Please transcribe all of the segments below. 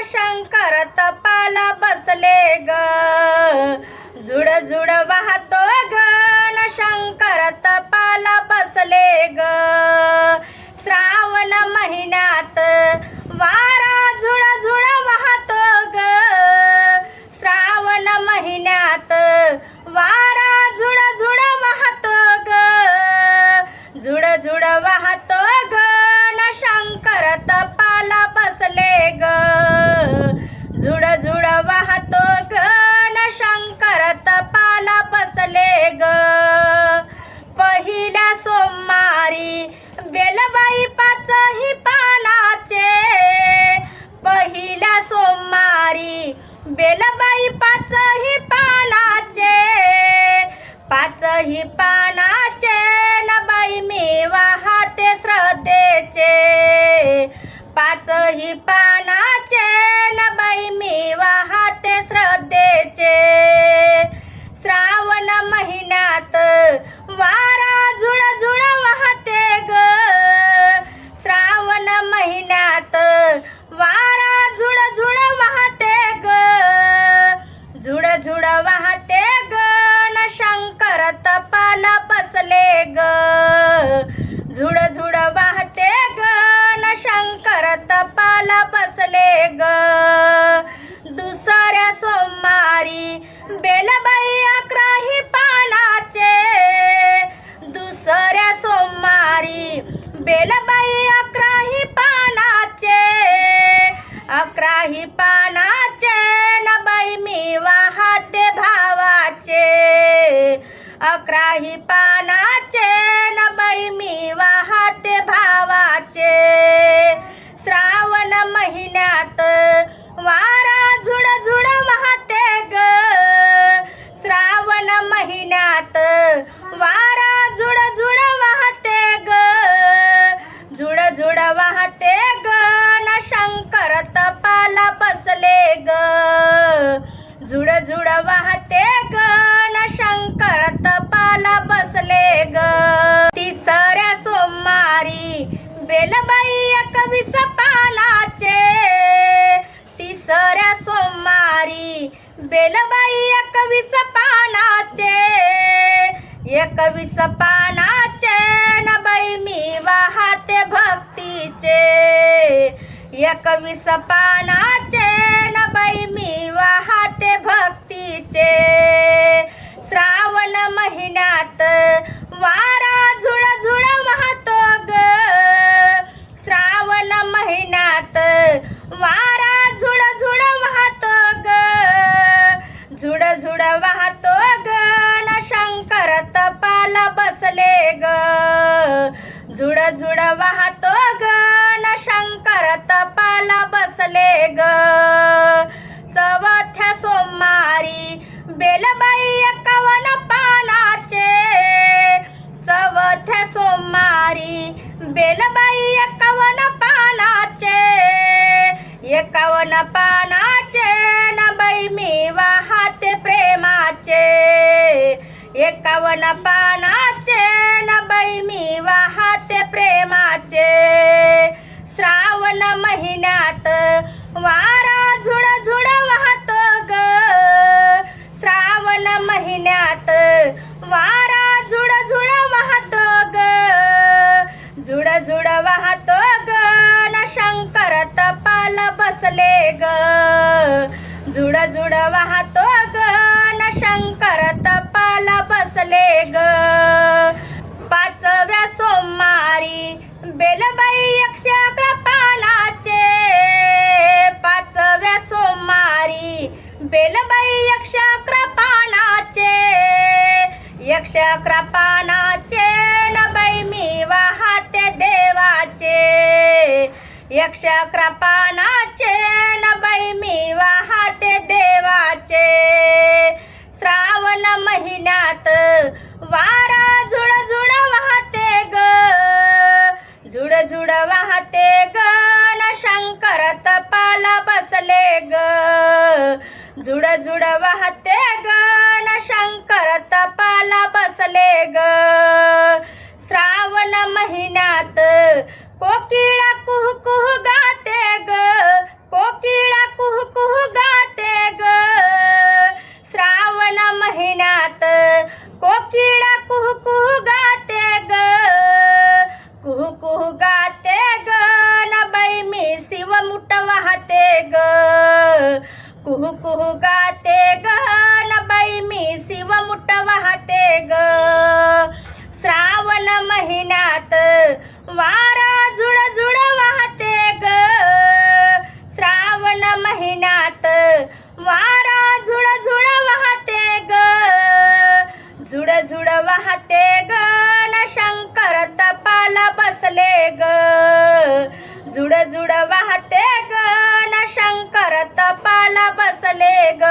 शंकर तपाला बसले ग झुड झुड वाहतो गण शंकर तपाला बसले ग श्रावण महिन्यात वारा झुड झुड वाहतो ग श्रावण महिन्यात वारा झुड झुड वाहतो ग झुड झुड वाहतो गण शंकर तपाला बसले ग झुड झुड वाहतो गण शंकर तपाला बसले ग पहिल्या सोमवारी बेलबाई पाचही पानाचे पहिल्या सोमवारी बेलबाई पाचही पानाचे पाचही पानाचे नबाई मी वाहते श्रद्धेचे पाचही पानाचे नबाई मी वाहते श्रद्धेचे श्रावण महिन्यात वारा झुड झुड वाहते ग श्रावण महिन्यात वारा झुड झुड वाहते ग झुड झुड वाहते ग न शंकर तपाला बसले ग झुड झुड वाहते ग न शंकर तपाला बसले ग दुसऱ्या सोमवारी बेलबाई अकराही पानाचे दुसऱ्या सोमवारी बेलबाई अकराही पानाचे अकराही पानाचे नबाई मी वाहते भावाचे अकराही पानाचे नबाई मी वाहते भावाचे श्रावण महिन्यात वारा झुड झुड वाहते ग श्रावण महिन्यात वारा झुड झुड वाहते ग झुड झुड वाहते ग न शंकर तपाला बसले ग झुड झुड वाहते ग न शंकर तपाला बसले ग तिसऱ्या सोमवारी बेलबाई 21 पानाचे तिसऱ्या सोमवारी बेलबाई 21 पानाचे 21 पानाचे नबाई मी वाहते भक्तीचे 21 पानाचे नबाई मी वाहते भक्तीचे श्रावण महिन्यात वारा झुड झुड वाहतो ग श्रावण महिन्यात वारा झुड झुड वाहतो ग झुड झुड वाहतो ग न शंकर तपाला बसले ग झुड झुड वाहतो ग न शंकर तपाला बसले ग चौथ्या सोमवारी बेलबाई 51 पानाचे चौथ्या सोमवारी बेलबाई 51 पानाचे 51 पानाचे नबाई मी वाहते प्रेमाचे 51 पानाचे नबाई मी वाहते प्रेमाचे श्रावण महिन्यात वारा झुड झुड वाहतो ग श्रावण महिन्यात वारा झुड झुड वाहतो ग झुड झुड वाहतो ग न शंकर तपाला बसले ग झुड झुड वाहतो ग न शंकर तपाला बसले ग पाचव्या सोमवारी बेलबाई 111 पानाचे पाचव्या सोमवारी बेलबाई 111 पानाचे 111 पानाचे नबाई मी वाहते देवाचे 111 पानाचे नबाई मी वाहते देवाचे श्रावण महिन्यात वारा झुड झुड वाहते ग झुड झुड वाहते ग न शंकर तपाला बसले ग झुड झुड वाहते ग न शंकर तपाला बसले ग श्रावण महिन्यात कोकिळा कुहू कुहू गाते ग कोकिळा वाहते ग कुहू कुहू गाते ग न बाई मी शिवमुठ वाहते ग श्रावण महिन्यात वारा जुळ जुळ वाहते ग श्रावण महिन्यात वारा जुळ जुळ वाहते ग जुळ जुळ वाहते ग न शंकर तपाला बसले ग जुळ जुळ वाहते ग न शंकर तपाला बसले ग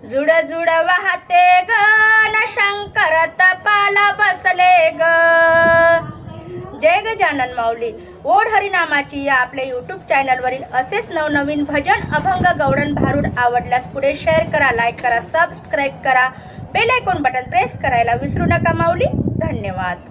जुळ जुळ वाहते ग न शंकर तपाला बसले ग जय गजानन माऊली. ओढ हरिनामाची या आपल्या यूट्यूब चॅनलवरील असेच नवनवीन भजन अभंग गवळण भारूड आवडल्यास पुढे शेअर करा, लाईक करा, सबस्क्राईब करा, बेल आयकॉन बटन प्रेस करायला विसरू नका माऊली. धन्यवाद.